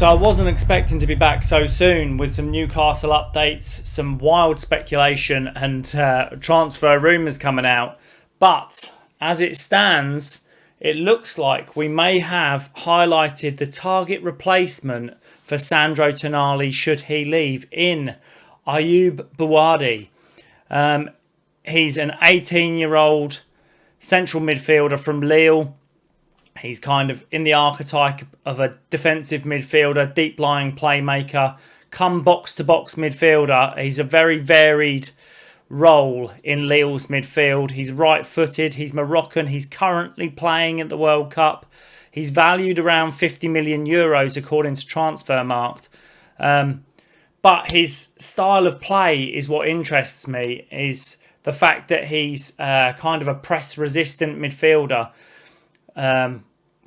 So I wasn't expecting to be back so soon with some Newcastle updates, some wild speculation and transfer rumours coming out. But as it stands, it looks like we may have highlighted the target replacement for Sandro Tonali should he leave in Ayyoub Bouaddi. He's an 18-year-old central midfielder from Lille. He's kind of in the archetype of a defensive midfielder, deep-lying playmaker, come box-to-box midfielder. He's a very varied role in Lille's midfield. He's right-footed, he's Moroccan, he's currently playing at the World Cup. He's valued around 50 million euros according to Transfermarkt. But his style of play is what interests me, is the fact that he's kind of a press-resistant midfielder.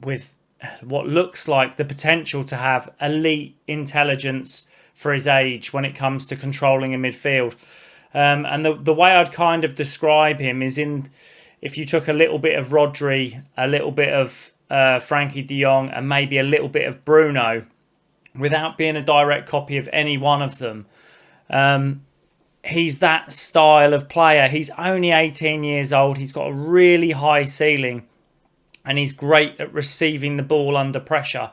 With what looks like the potential to have elite intelligence for his age when it comes to controlling a midfield. And the way I'd kind of describe him is if you took a little bit of Rodri, a little bit of Frankie de Jong, and maybe a little bit of Bruno, without being a direct copy of any one of them. He's that style of player. He's only 18 years old. He's got a really high ceiling. And he's great at receiving the ball under pressure,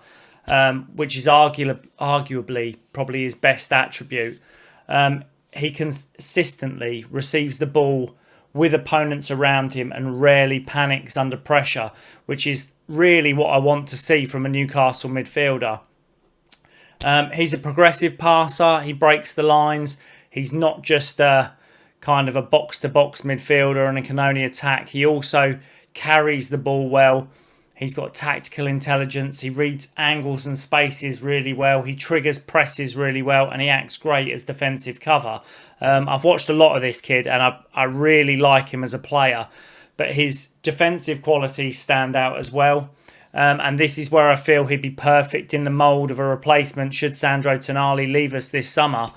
which is arguably probably his best attribute. He consistently receives the ball with opponents around him and rarely panics under pressure, which is really what I want to see from a Newcastle midfielder. He's a progressive passer. He breaks the lines. He's not just a kind of a box-to-box midfielder and he can only attack. He also carries the ball well. He's got tactical intelligence. He reads angles and spaces really well. He triggers presses really well, and he acts great as defensive cover. I've watched a lot of this kid, and I really like him as a player. But his defensive qualities stand out as well. And this is where I feel he'd be perfect in the mould of a replacement should Sandro Tonali leave us this summer.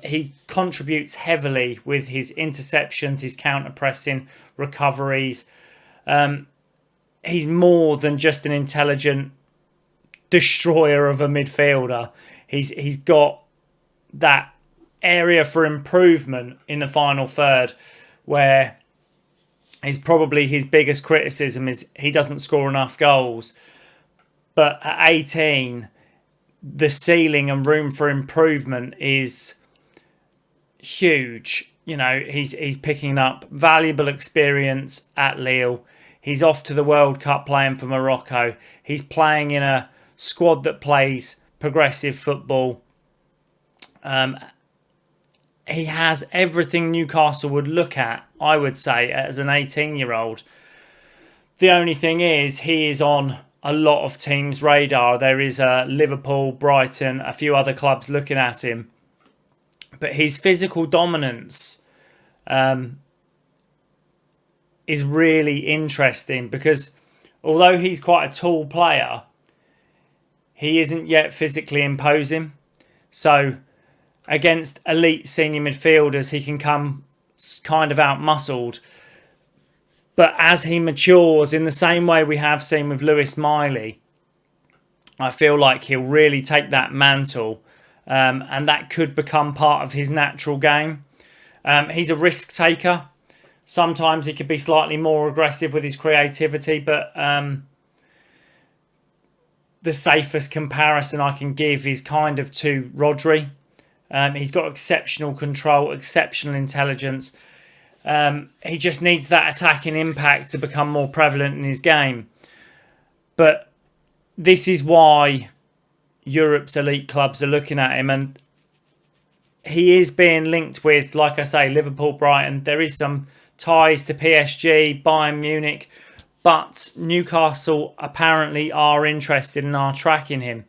He contributes heavily with his interceptions, his counter-pressing, recoveries. He's more than just an intelligent destroyer of a midfielder. He's got that area for improvement in the final third, where probably his biggest criticism is he doesn't score enough goals. But at 18, the ceiling and room for improvement is huge. You know, he's picking up valuable experience at Lille. He's off to the World Cup playing for Morocco. He's playing in a squad that plays progressive football. He has everything Newcastle would look at, I would say, as an 18-year-old. The only thing is, he is on a lot of teams' radar. There is Liverpool, Brighton, a few other clubs looking at him. But his physical dominance is really interesting because although he's quite a tall player, he isn't yet physically imposing. So against elite senior midfielders, he can come kind of out-muscled. But as he matures, in the same way we have seen with Lewis Miley, I feel like he'll really take that mantle, and that could become part of his natural game. He's a risk taker. Sometimes he could be slightly more aggressive with his creativity, but the safest comparison I can give is kind of to Rodri. He's got exceptional control, exceptional intelligence. He just needs that attacking impact to become more prevalent in his game. But this is why Europe's elite clubs are looking at him, and he is being linked with, like I say, Liverpool, Brighton. There is some ties to PSG, Bayern Munich, but Newcastle apparently are interested and are tracking him.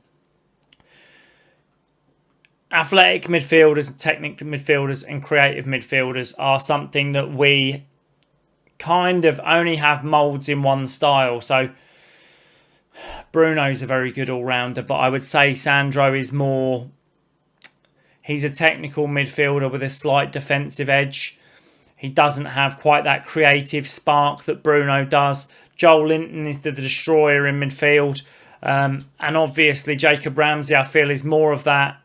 Athletic midfielders, technical midfielders and creative midfielders are something that we kind of only have moulds in one style. So Bruno's a very good all-rounder, but I would say Sandro is more... He's a technical midfielder with a slight defensive edge. He doesn't have quite that creative spark that Bruno does. Joel Linton is the destroyer in midfield. And obviously Jacob Ramsey, I feel, is more of that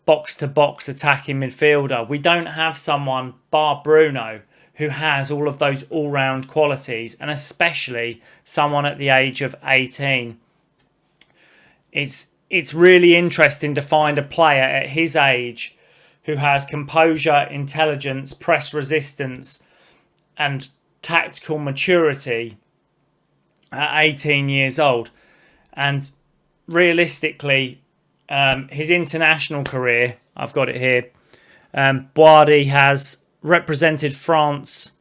box-to-box attacking midfielder. We don't have someone, bar Bruno, who has all of those all-round qualities, and especially someone at the age of 18. It's really interesting to find a player at his age who has composure, intelligence, press resistance, and tactical maturity at 18 years old. And realistically, his international career, I've got it here, Bouaddi has represented France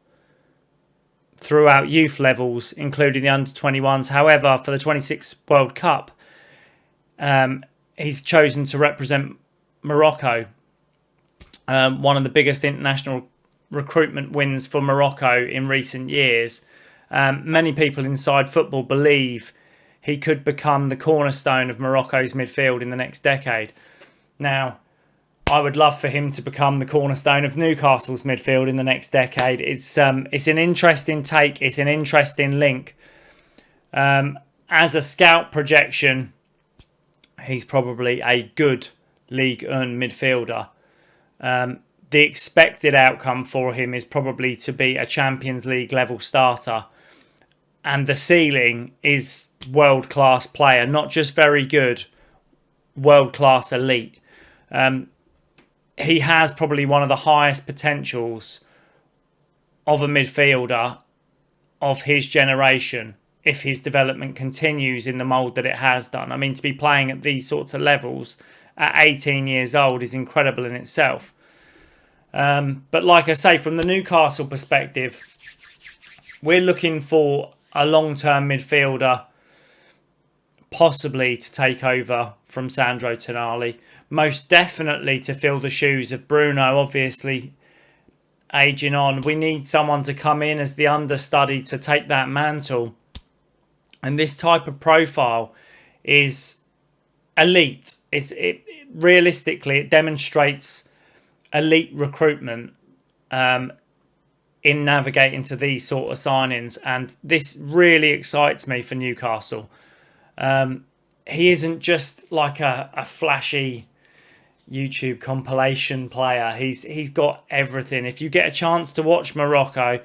throughout youth levels, including the under-21s. However, for the 26 World Cup, he's chosen to represent Morocco. One of the biggest international recruitment wins for Morocco in recent years. Many people inside football believe he could become the cornerstone of Morocco's midfield in the next decade. Now, I would love for him to become the cornerstone of Newcastle's midfield in the next decade. It's an interesting take. It's an interesting link. As a scout projection, he's probably a good Ligue 1 midfielder. The expected outcome for him is probably to be a Champions League level starter. And the ceiling is world-class player, not just very good, world-class elite. He has probably one of the highest potentials of a midfielder of his generation if his development continues in the mould that it has done. I mean, to be playing at these sorts of levels at 18 years old is incredible in itself. But like I say, from the Newcastle perspective, we're looking for a long-term midfielder, possibly to take over from Sandro Tonali. Most definitely to fill the shoes of Bruno, obviously aging on. We need someone to come in as the understudy to take that mantle. And this type of profile is elite. Realistically, it demonstrates elite recruitment in navigating to these sort of signings, and this really excites me for Newcastle. He isn't just like a flashy YouTube compilation player. He's got everything. If you get a chance to watch Morocco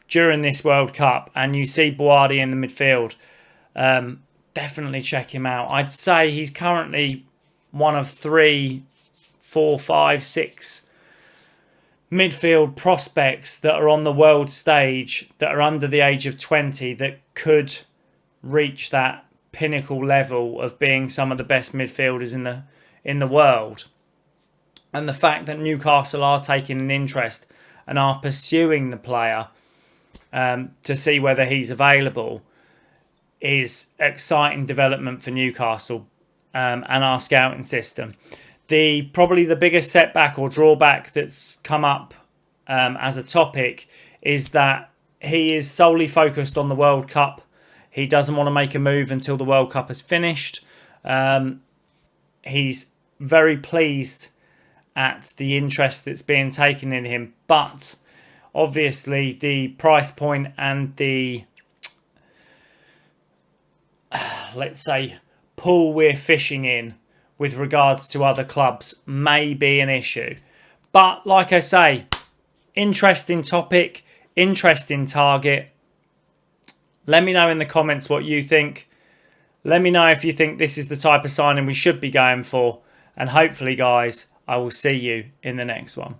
during this World Cup and you see Bouaddi in the midfield, definitely check him out. I'd say he's currently one of 3, 4, 5, 6 midfield prospects that are on the world stage that are under the age of 20 that could reach that pinnacle level of being some of the best midfielders in the world. And the fact that Newcastle are taking an interest and are pursuing the player to see whether he's available is exciting development for Newcastle and our scouting system. Probably the biggest setback or drawback that's come up as a topic is that he is solely focused on the World Cup. He doesn't want to make a move until the World Cup is finished. He's very pleased at the interest that's being taken in him, but obviously the price point and the let's say pool we're fishing in with regards to other clubs may be an issue. But like I say, interesting topic, interesting target. Let me know in the comments what you think. Let me know if you think this is the type of signing we should be going for. And hopefully, guys, I will see you in the next one.